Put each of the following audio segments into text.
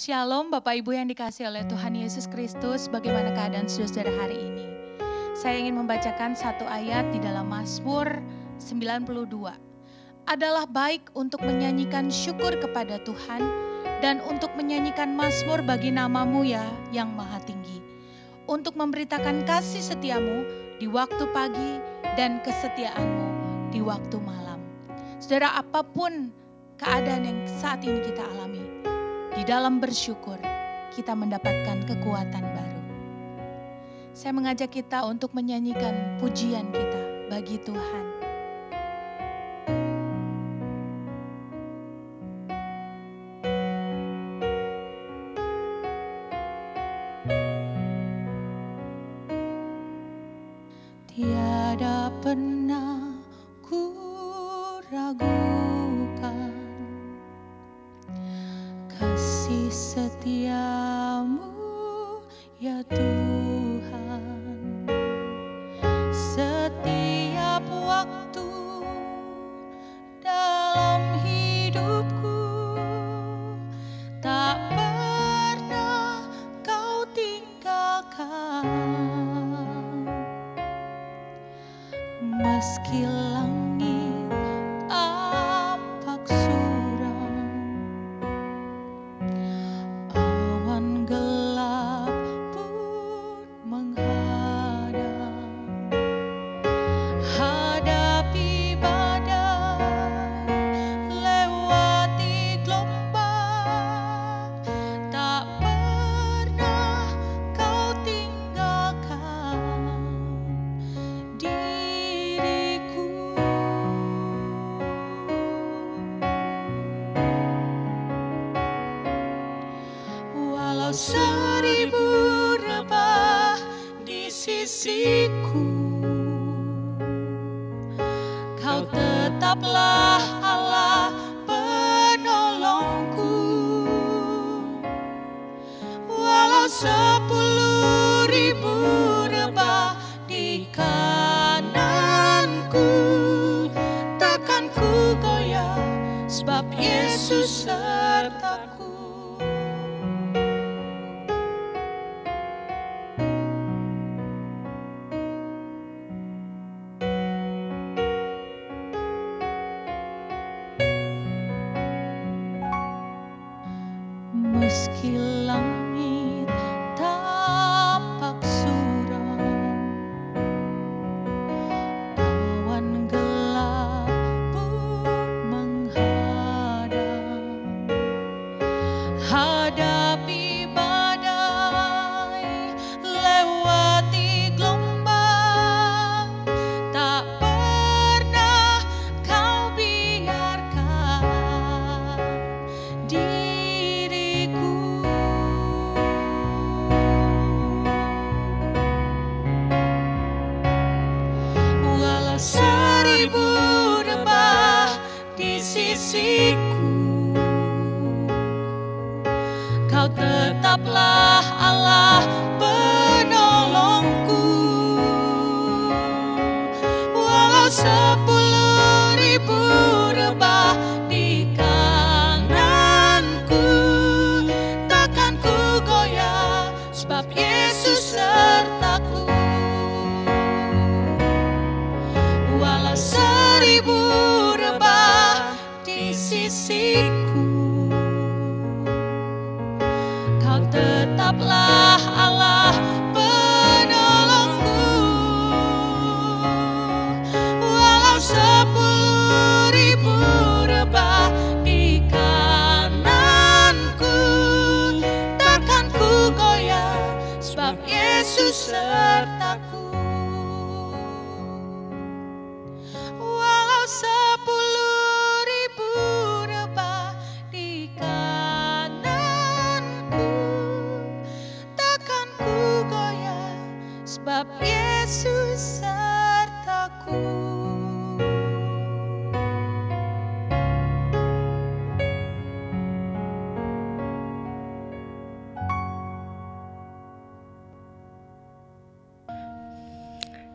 Shalom Bapak Ibu yang dikasihi oleh Tuhan Yesus Kristus, bagaimana keadaan saudara hari ini? Saya ingin membacakan satu ayat di dalam Mazmur 92. Adalah baik untuk menyanyikan syukur kepada Tuhan dan untuk menyanyikan mazmur bagi nama-Mu ya yang maha tinggi. Untuk memberitakan kasih setiamu di waktu pagi dan kesetiaanmu di waktu malam. Saudara, apapun keadaan yang saat ini kita alami, di dalam bersyukur kita mendapatkan kekuatan baru. Saya mengajak kita untuk menyanyikan pujian kita bagi Tuhan. Tiada pernah ku ragukan kasih setiamu ya Tuhan. Setiap waktu dalam hidupku tak pernah kau tinggalkan. Meski langit tampak suram, awan gelap pun menghadang. Hadapi badai, lewati gelombang, tak pernah kau tinggalkan diriku. Walau 1000 rebah di sisiku, Kau tetaplah Allah penolongku. Walau 10.000 rebah di kananku, takkan ku goyah sebab Yesus sertaku. Meski langit tampak suram, awan gelap pun menghadang. Hadapi badai, lewati gelombang, tak pernah kau biarkan diriku. Walau 1000 rebah di sisiku, Kau tetaplah Allah penolongku. Walau 10.000 rebah di kananku, takkan ku goyah sebab Yesus sertaku. Walau 1000 rebah di sisiku, Kau tetaplah Allah penolongku. Walau 10.000 rebah di kananku, takkan ku goyah sebab Yesus sertaku. Walau 10.000 rebah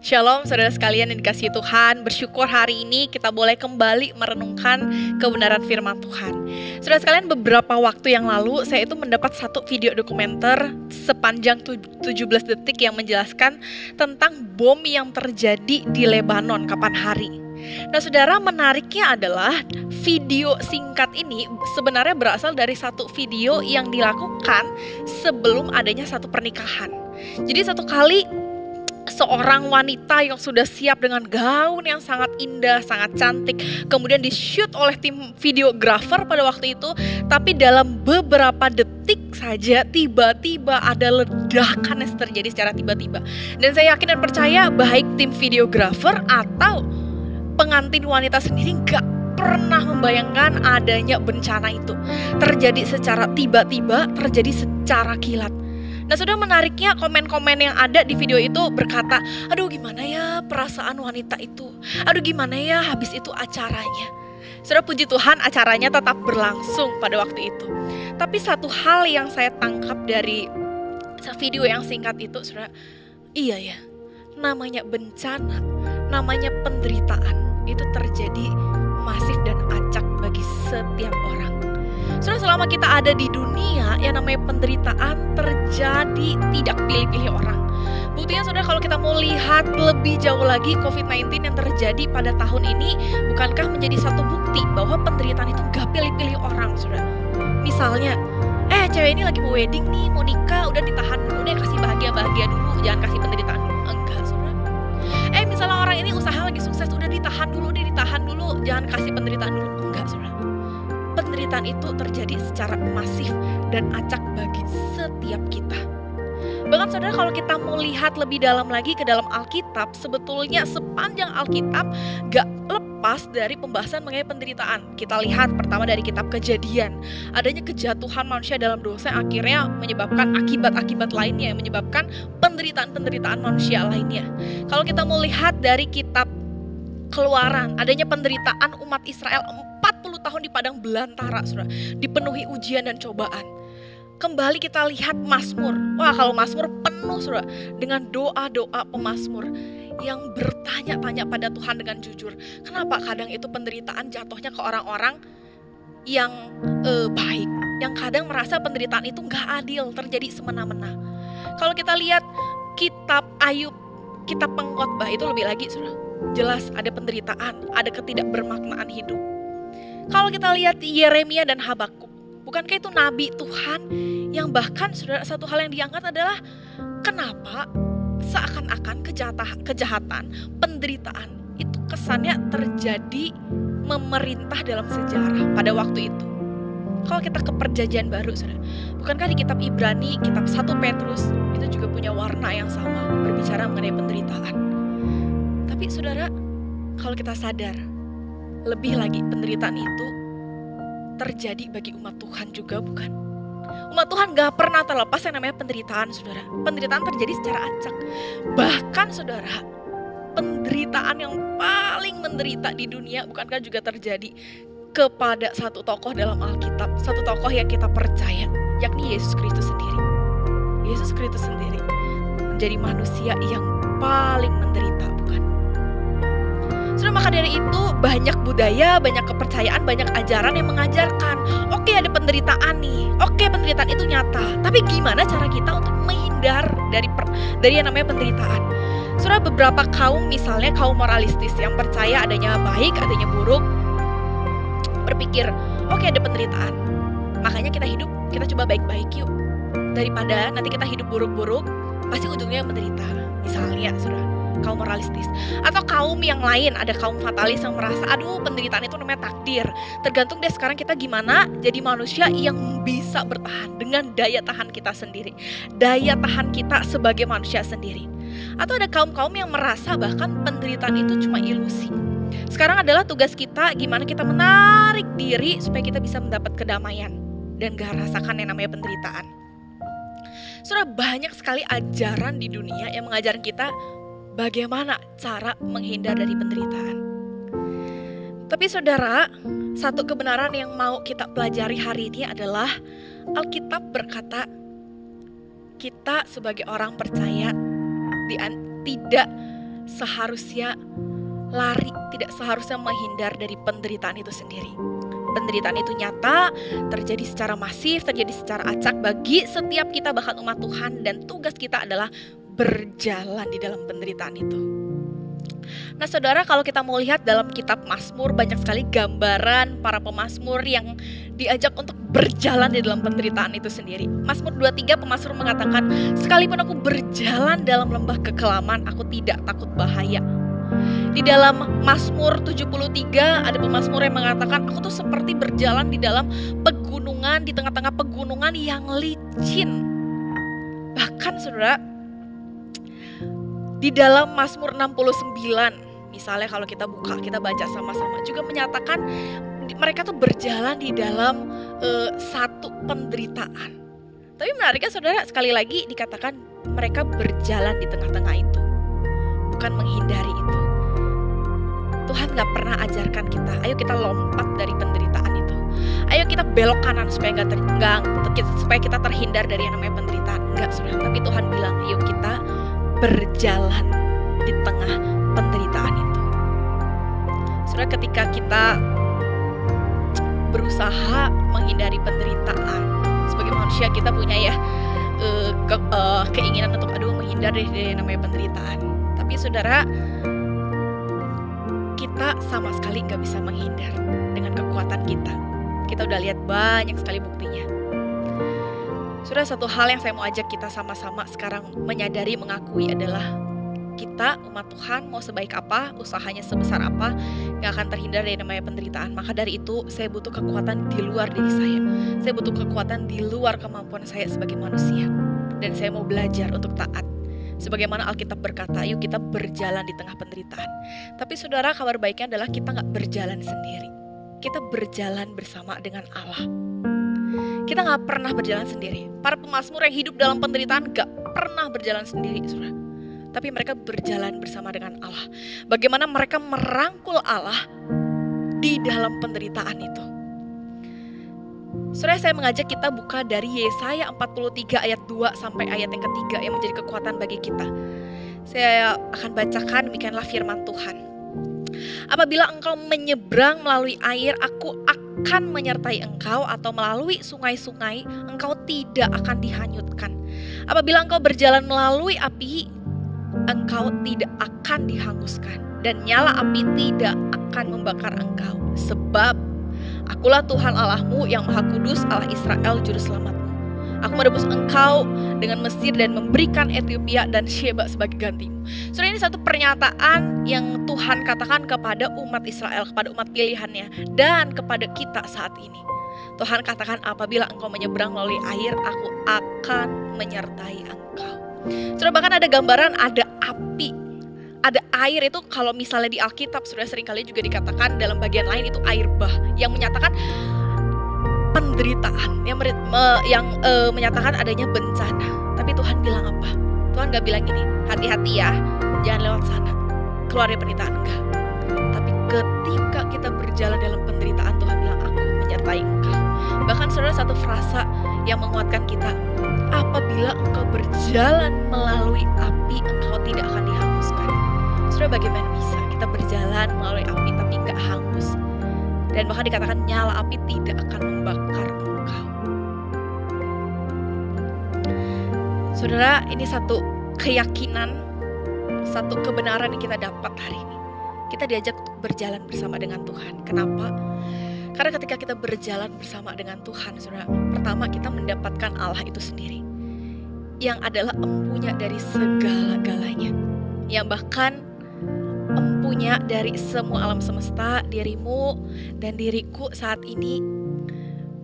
Shalom saudara sekalian yang dikasihi Tuhan, bersyukur hari ini kita boleh kembali merenungkan kebenaran firman Tuhan. Saudara sekalian, beberapa waktu yang lalu saya itu mendapat satu video dokumenter sepanjang 17 detik yang menjelaskan tentang bom yang terjadi di Lebanon kapan hari. Nah saudara, menariknya adalah video singkat ini sebenarnya berasal dari satu video yang dilakukan sebelum adanya satu pernikahan. Jadi satu kali seorang wanita yang sudah siap dengan gaun yang sangat indah, sangat cantik, kemudian di-shoot oleh tim videografer pada waktu itu, tapi dalam beberapa detik saja tiba-tiba ada ledakan yang terjadi secara tiba-tiba. Dan saya yakin dan percaya baik tim videografer atau pengantin wanita sendiri gak pernah membayangkan adanya bencana itu. Terjadi secara tiba-tiba, terjadi secara kilat. Nah sudah menariknya komen-komen yang ada di video itu berkata, aduh gimana ya perasaan wanita itu, aduh gimana ya habis itu acaranya. Saudara, puji Tuhan acaranya tetap berlangsung pada waktu itu. Tapi satu hal yang saya tangkap dari video yang singkat itu, saudara, iya ya, namanya bencana, namanya penderitaan itu terjadi masif dan acak bagi setiap orang. Saudara, selama kita ada di dunia, yang namanya penderitaan terjadi tidak pilih-pilih orang. Buktinya saudara, kalau kita mau lihat lebih jauh lagi COVID-19 yang terjadi pada tahun ini, bukankah menjadi satu bukti bahwa penderitaan itu gak pilih-pilih orang, saudara. Misalnya, cewek ini lagi mau wedding nih, mau nikah, udah ditahan dulu deh, kasih bahagia-bahagia dulu, jangan kasih penderitaan dulu. Enggak, saudara. Misalnya orang ini usaha lagi sukses, udah ditahan dulu, jangan kasih penderitaan dulu. Enggak, saudara. Penderitaan itu terjadi secara masif dan acak bagi setiap kita. Bahkan saudara, kalau kita mau lihat lebih dalam lagi ke dalam Alkitab, sebetulnya sepanjang Alkitab gak lepas dari pembahasan mengenai penderitaan. Kita lihat pertama dari kitab Kejadian, adanya kejatuhan manusia dalam dosa yang akhirnya menyebabkan akibat-akibat lainnya, yang menyebabkan penderitaan-penderitaan manusia lainnya. Kalau kita mau lihat dari kitab Keluaran, adanya penderitaan umat Israel 40 tahun di padang belantara, saudara, dipenuhi ujian dan cobaan. Kembali kita lihat Mazmur. Wah, kalau Mazmur penuh, saudara, dengan doa-doa pemazmur yang bertanya-tanya pada Tuhan dengan jujur. Kenapa kadang itu penderitaan jatuhnya ke orang-orang yang baik, yang kadang merasa penderitaan itu gak adil, terjadi semena-mena. Kalau kita lihat kitab Ayub, kitab Pengkhotbah, itu lebih lagi, saudara. Jelas ada penderitaan, ada ketidakbermaknaan hidup. Kalau kita lihat Yeremia dan Habakuk, bukankah itu nabi Tuhan yang bahkan saudara, satu hal yang diangkat adalah kenapa seakan-akan kejahatan, penderitaan itu kesannya terjadi memerintah dalam sejarah pada waktu itu. Kalau kita ke perjanjian baru, saudara, bukankah di kitab Ibrani, kitab 1 Petrus itu juga punya warna yang sama, berbicara mengenai penderitaan. Tapi saudara, kalau kita sadar, lebih lagi penderitaan itu terjadi bagi umat Tuhan juga, bukan? Umat Tuhan gak pernah terlepas yang namanya penderitaan, saudara. Penderitaan terjadi secara acak. Bahkan saudara, penderitaan yang paling menderita di dunia bukankah juga terjadi kepada satu tokoh dalam Alkitab, satu tokoh yang kita percaya, yakni Yesus Kristus sendiri. Yesus Kristus sendiri menjadi manusia yang paling menderita, bukan? Sudah, maka dari itu banyak budaya, banyak kepercayaan, banyak ajaran yang mengajarkan, oke, ada penderitaan nih, oke, penderitaan itu nyata, tapi gimana cara kita untuk menghindar dari yang namanya penderitaan? Sudah, beberapa kaum, misalnya kaum moralistis yang percaya adanya baik, adanya buruk, berpikir, oke, ada penderitaan, makanya kita coba baik-baik yuk, daripada nanti kita hidup buruk-buruk, pasti ujungnya menderita. Misalnya, saudara, kaum moralistis. Atau kaum yang lain, ada kaum fatalis yang merasa, aduh, penderitaan itu namanya takdir. Tergantung deh sekarang kita gimana jadi manusia yang bisa bertahan dengan daya tahan kita sendiri, daya tahan kita sebagai manusia sendiri. Atau ada kaum-kaum yang merasa bahkan penderitaan itu cuma ilusi. Sekarang adalah tugas kita gimana kita menarik diri supaya kita bisa mendapat kedamaian dan gak rasakan yang namanya penderitaan. Saudara, banyak sekali ajaran di dunia yang mengajarkan kita bagaimana cara menghindar dari penderitaan. Tapi saudara, satu kebenaran yang mau kita pelajari hari ini adalah Alkitab berkata kita sebagai orang percaya tidak seharusnya lari, tidak seharusnya menghindar dari penderitaan itu sendiri. Penderitaan itu nyata, terjadi secara masif, terjadi secara acak bagi setiap kita, bahkan umat Tuhan, dan tugas kita adalah berjalan di dalam penderitaan itu. Nah saudara, kalau kita mau lihat dalam kitab Mazmur, banyak sekali gambaran para pemazmur yang diajak untuk berjalan di dalam penderitaan itu sendiri. Mazmur 23 pemazmur mengatakan, sekalipun aku berjalan dalam lembah kekelaman, aku tidak takut bahaya. Di dalam Mazmur 73 ada pemazmur yang mengatakan, aku tuh seperti berjalan di dalam pegunungan, di tengah-tengah pegunungan yang licin. Bahkan saudara, di dalam Mazmur 69, misalnya kalau kita buka, kita baca sama-sama, juga menyatakan mereka tuh berjalan di dalam satu penderitaan. Tapi menariknya saudara, sekali lagi dikatakan mereka berjalan di tengah-tengah itu, bukan menghindari itu. Tuhan gak pernah ajarkan kita, ayo kita lompat dari penderitaan itu, ayo kita belok kanan supaya kita terhindar dari yang namanya penderitaan. Enggak saudara, tapi Tuhan bilang ayo kita berjalan di tengah penderitaan itu. Saudara, ketika kita berusaha menghindari penderitaan, sebagai manusia kita punya keinginan untuk menghindar dari yang namanya penderitaan. Tapi saudara, kita sama sekali gak bisa menghindar dengan kekuatan kita. Kita udah lihat banyak sekali buktinya. Saudara, satu hal yang saya mau ajak kita sama-sama sekarang menyadari, mengakui adalah kita umat Tuhan mau sebaik apa, usahanya sebesar apa, gak akan terhindar dari namanya penderitaan. Maka dari itu saya butuh kekuatan di luar diri saya. Saya butuh kekuatan di luar kemampuan saya sebagai manusia. Dan saya mau belajar untuk taat. Sebagaimana Alkitab berkata, yuk kita berjalan di tengah penderitaan. Tapi saudara, kabar baiknya adalah kita gak berjalan sendiri. Kita berjalan bersama dengan Allah. Kita gak pernah berjalan sendiri. Para pemazmur yang hidup dalam penderitaan gak pernah berjalan sendiri, saudara. Tapi mereka berjalan bersama dengan Allah. Bagaimana mereka merangkul Allah di dalam penderitaan itu. Saudara, saya mengajak kita buka dari Yesaya 43 ayat 2 sampai ayat yang ketiga yang menjadi kekuatan bagi kita. Saya akan bacakan, demikianlah firman Tuhan. Apabila engkau menyeberang melalui air, aku akan menyertai engkau, atau melalui sungai-sungai, engkau tidak akan dihanyutkan. Apabila engkau berjalan melalui api, engkau tidak akan dihanguskan, dan nyala api tidak akan membakar engkau. Sebab akulah Tuhan Allahmu yang Maha Kudus, Allah Israel, Juru Selamatmu. Aku menebus engkau dengan Mesir dan memberikan Ethiopia dan Sheba sebagai gantimu. Saudara, ini satu pernyataan yang Tuhan katakan kepada umat Israel, kepada umat pilihannya, dan kepada kita saat ini. Tuhan katakan, apabila engkau menyeberang melalui air, aku akan menyertai engkau. Saudara, bahkan ada gambaran, ada api, ada air. Itu kalau misalnya di Alkitab, saudara, seringkali juga dikatakan dalam bagian lain itu air bah, yang menyatakan penderitaan, yang menyatakan adanya bencana. Tapi Tuhan bilang apa? Tuhan gak bilang gini, hati-hati ya, jangan lewat sana, keluar dari penderitaan, enggak. Tapi ketika kita berjalan dalam penderitaan, Tuhan bilang, aku menyertai engkau. Bahkan saudara, satu frasa yang menguatkan kita, apabila engkau berjalan melalui api, engkau tidak akan dihanguskan. Saudara, bagaimana bisa kita berjalan melalui api tapi gak hangus? Dan bahkan dikatakan nyala api tidak akan membakar engkau. Saudara, ini satu keyakinan, satu kebenaran yang kita dapat hari ini. Kita diajak untuk berjalan bersama dengan Tuhan. Kenapa? Karena ketika kita berjalan bersama dengan Tuhan, saudara, pertama kita mendapatkan Allah itu sendiri, yang adalah empunya dari segala-galanya, yang bahkan empunya dari semua alam semesta, dirimu dan diriku saat ini.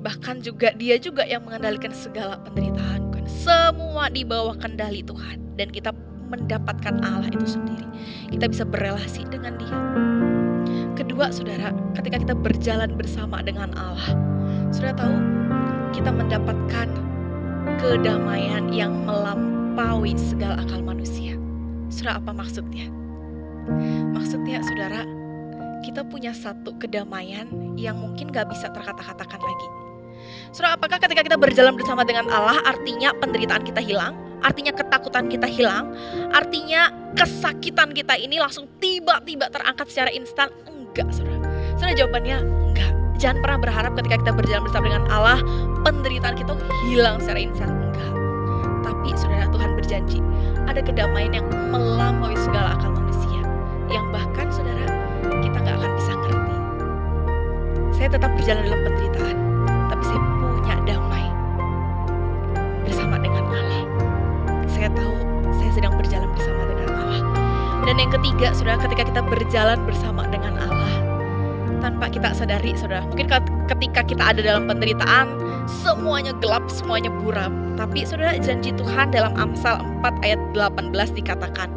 Bahkan juga dia juga yang mengendalikan segala penderitaan, bukan? Semua di bawah kendali Tuhan. Dan kita mendapatkan Allah itu sendiri. Kita bisa berelasi dengan dia. Kedua, saudara, ketika kita berjalan bersama dengan Allah, saudara tahu, kita mendapatkan kedamaian yang melampaui segala akal manusia. Saudara, apa maksudnya? Maksudnya, saudara, kita punya satu kedamaian yang mungkin gak bisa terkata-katakan lagi. Saudara, apakah ketika kita berjalan bersama dengan Allah artinya penderitaan kita hilang? artinya ketakutan kita hilang, artinya kesakitan kita ini langsung tiba-tiba terangkat secara instan? Enggak, saudara. Saudara, jawabannya enggak. Jangan pernah berharap ketika kita berjalan bersama dengan Allah, penderitaan kita hilang secara instan. Enggak. Tapi saudara, Tuhan berjanji ada kedamaian yang melampaui segala akal manusia, yang bahkan saudara, kita gak akan bisa ngerti. Saya tetap berjalan dalam penderitaan, tapi saya punya damai bersama dengan Allah. Saya tahu saya sedang berjalan bersama dengan Allah. Dan yang ketiga, saudara, ketika kita berjalan bersama dengan Allah, tanpa kita sadari, saudara, mungkin ketika kita ada dalam penderitaan, semuanya gelap, semuanya buram. Tapi saudara, janji Tuhan dalam Amsal 4 ayat 18 dikatakan,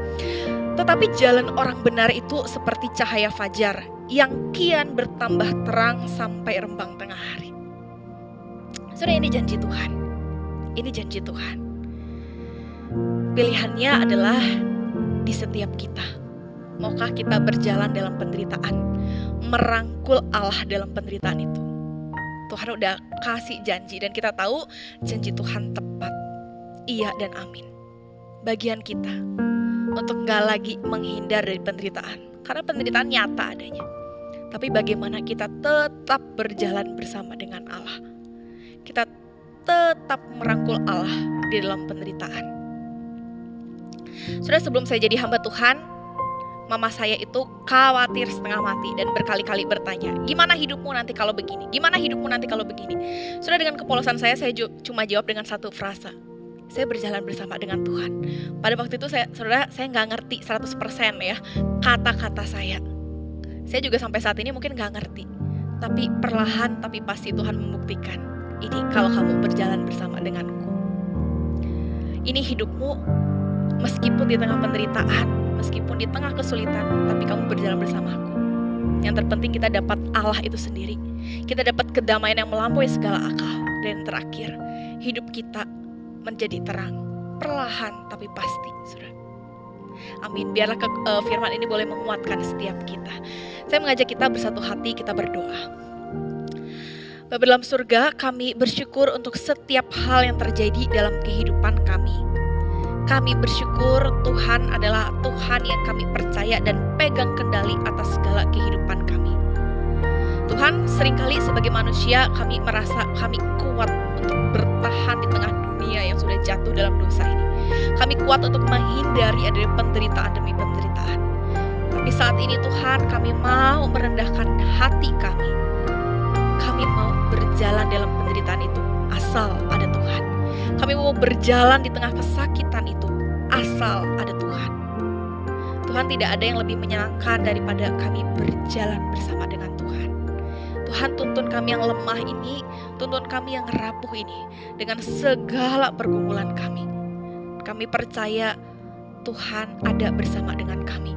tetapi jalan orang benar itu seperti cahaya fajar yang kian bertambah terang sampai rembang tengah hari. Saudara, ini janji Tuhan. Ini janji Tuhan. Pilihannya adalah di setiap kita. Maukah kita berjalan dalam penderitaan, merangkul Allah dalam penderitaan itu? Tuhan udah kasih janji dan kita tahu janji Tuhan tepat. Iya dan amin. Bagian kita untuk gak lagi menghindar dari penderitaan, karena penderitaan nyata adanya. Tapi bagaimana kita tetap berjalan bersama dengan Allah. Kita tetap merangkul Allah di dalam penderitaan. Saudara, sebelum saya jadi hamba Tuhan, mama saya itu khawatir setengah mati dan berkali-kali bertanya, gimana hidupmu nanti kalau begini? Gimana hidupmu nanti kalau begini? Saudara, dengan kepolosan saya cuma jawab dengan satu frasa, saya berjalan bersama dengan Tuhan. Pada waktu itu saya nggak ngerti 100% ya kata-kata saya. Saya juga sampai saat ini mungkin nggak ngerti. Tapi perlahan tapi pasti Tuhan membuktikan, ini kalau kamu berjalan bersama denganku. Ini hidupmu meskipun di tengah penderitaan, meskipun di tengah kesulitan, tapi kamu berjalan bersamaku. Yang terpenting kita dapat Allah itu sendiri. Kita dapat kedamaian yang melampaui segala akal. Dan terakhir, hidup kita menjadi terang, perlahan tapi pasti, saudara. Amin. Biarlah firman ini boleh menguatkan setiap kita. Saya mengajak kita bersatu hati, kita berdoa. Bapa dalam surga, kami bersyukur untuk setiap hal yang terjadi dalam kehidupan kami. Kami bersyukur Tuhan adalah Tuhan yang kami percaya dan pegang kendali atas segala kehidupan kami. Tuhan, seringkali sebagai manusia kami merasa kami kuat untuk bertahan di tengah dunia yang sudah jatuh dalam dosa ini. Kami kuat untuk menghindari adanya penderitaan demi penderitaan. Tapi saat ini Tuhan, kami mau merendahkan hati kami. Kami mau berjalan dalam penderitaan itu asal ada Tuhan. Kami mau berjalan di tengah kesakitan itu asal ada Tuhan. Tuhan, tidak ada yang lebih menyenangkan daripada kami berjalan bersama dengan Tuhan. Tuhan, tuntun kami yang lemah ini, tuntun kami yang rapuh ini dengan segala pergumulan kami. Kami percaya Tuhan ada bersama dengan kami.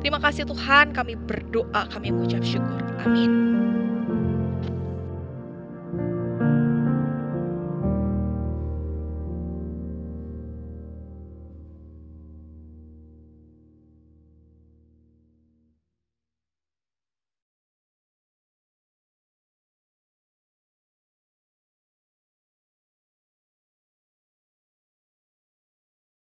Terima kasih Tuhan, kami berdoa, kami mengucap syukur. Amin.